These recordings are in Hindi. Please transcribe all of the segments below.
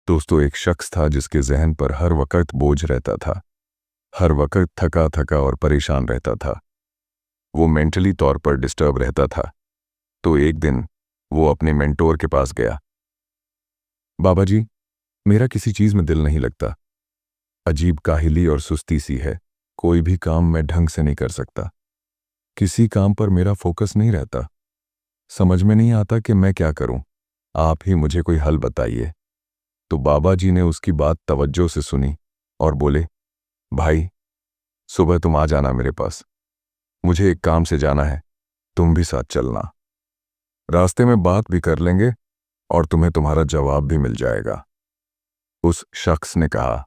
दोस्तों, एक शख्स था जिसके जहन पर हर वक्त बोझ रहता था। हर वक्त थका थका और परेशान रहता था। वो मेंटली तौर पर डिस्टर्ब रहता था। तो एक दिन वो अपने मेंटोर के पास गया। बाबा जी, मेरा किसी चीज़ में दिल नहीं लगता। अजीब काहिली और सुस्ती सी है। कोई भी काम मैं ढंग से नहीं कर सकता। किसी काम पर मेरा फोकस नहीं रहता। समझ में नहीं आता कि मैं क्या करूं। आप ही मुझे कोई हल बताइए। तो बाबा जी ने उसकी बात तवज्जो से सुनी और बोले, भाई, सुबह तुम आ जाना मेरे पास। मुझे एक काम से जाना है, तुम भी साथ चलना। रास्ते में बात भी कर लेंगे और तुम्हें तुम्हारा जवाब भी मिल जाएगा। उस शख्स ने कहा,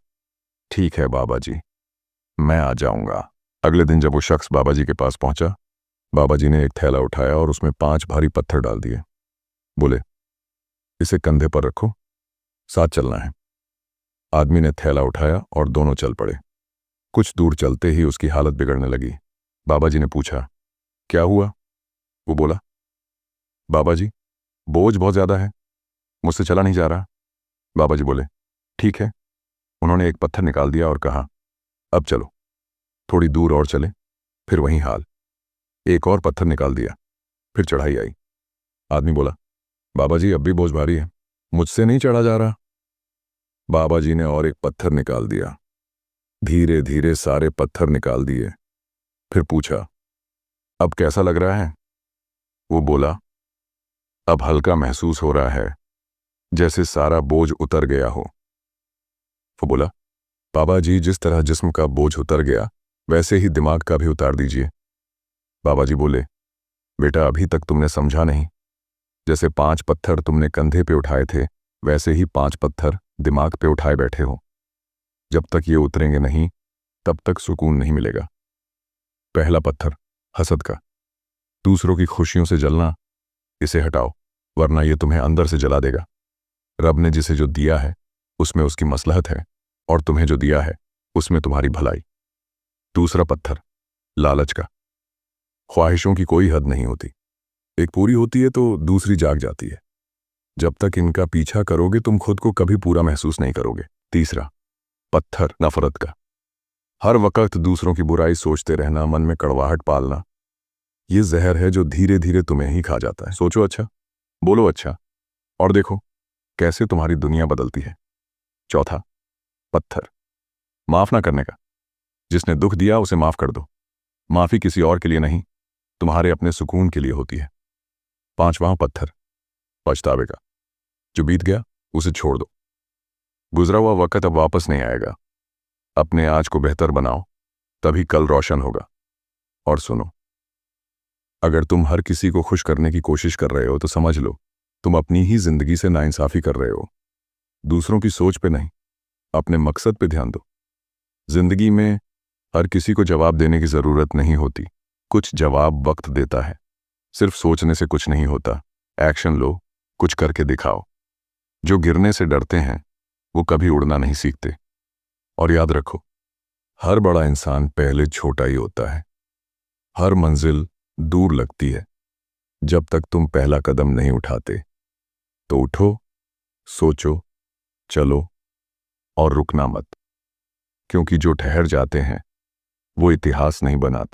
ठीक है बाबा जी, मैं आ जाऊंगा। अगले दिन जब वो शख्स बाबा जी के पास पहुंचा, बाबा जी ने एक थैला उठाया और उसमें 5 भारी पत्थर डाल दिए। बोले, इसे कंधे पर रखो, साथ चलना है। आदमी ने थैला उठाया और दोनों चल पड़े। कुछ दूर चलते ही उसकी हालत बिगड़ने लगी। बाबा जी ने पूछा, क्या हुआ? वो बोला, बाबा जी, बोझ बहुत ज्यादा है, मुझसे चला नहीं जा रहा। बाबा जी बोले, ठीक है। उन्होंने एक पत्थर निकाल दिया और कहा, अब चलो, थोड़ी दूर और चले, फिर वहीं हाल। एक और पत्थर निकाल दिया, फिर चढ़ाई आई। आदमी बोला, बाबा जी, अब भी बोझ भारी है, मुझसे नहीं चढ़ा जा रहा। बाबा जी ने और एक पत्थर निकाल दिया। धीरे धीरे सारे पत्थर निकाल दिए। फिर पूछा, अब कैसा लग रहा है? वो बोला, अब हल्का महसूस हो रहा है, जैसे सारा बोझ उतर गया हो। वो बोला, बाबा जी, जिस तरह जिस्म का बोझ उतर गया, वैसे ही दिमाग का भी उतार दीजिए। बाबा जी बोले, बेटा, अभी तक तुमने समझा नहीं। जैसे 5 पत्थर तुमने कंधे पे उठाए थे, वैसे ही 5 पत्थर दिमाग पे उठाए बैठे हो। जब तक ये उतरेंगे नहीं, तब तक सुकून नहीं मिलेगा। पहला पत्थर, हसद का, दूसरों की खुशियों से जलना, इसे हटाओ, वरना ये तुम्हें अंदर से जला देगा। रब ने जिसे जो दिया है, उसमें उसकी मसलहत है, और तुम्हें जो दिया है, उसमें तुम्हारी भलाई। दूसरा पत्थर, लालच का। ख्वाहिशों की कोई हद नहीं होती। एक पूरी होती है तो दूसरी जाग जाती है। जब तक इनका पीछा करोगे, तुम खुद को कभी पूरा महसूस नहीं करोगे। तीसरा पत्थर, नफरत का। हर वक्त दूसरों की बुराई सोचते रहना, मन में कड़वाहट पालना, ये जहर है जो धीरे धीरे तुम्हें ही खा जाता है। सोचो अच्छा, बोलो अच्छा, और देखो कैसे तुम्हारी दुनिया बदलती है। चौथा पत्थर, माफ ना करने का। जिसने दुख दिया उसे माफ कर दो। माफी किसी और के लिए नहीं, तुम्हारे अपने सुकून के लिए होती है। पांचवां पत्थर, पछतावे का। जो बीत गया उसे छोड़ दो। गुजरा हुआ वक्त अब वापस नहीं आएगा। अपने आज को बेहतर बनाओ, तभी कल रोशन होगा। और सुनो, अगर तुम हर किसी को खुश करने की कोशिश कर रहे हो तो समझ लो तुम अपनी ही जिंदगी से नाइंसाफी कर रहे हो। दूसरों की सोच पे नहीं, अपने मकसद पे ध्यान दो। जिंदगी में हर किसी को जवाब देने की जरूरत नहीं होती। कुछ जवाब वक्त देता है। सिर्फ सोचने से कुछ नहीं होता। एक्शन लो, कुछ करके दिखाओ। जो गिरने से डरते हैं वो कभी उड़ना नहीं सीखते। और याद रखो, हर बड़ा इंसान पहले छोटा ही होता है। हर मंजिल दूर लगती है जब तक तुम पहला कदम नहीं उठाते। तो उठो, सोचो, चलो, और रुकना मत। क्योंकि जो ठहर जाते हैं वो इतिहास नहीं बनाते,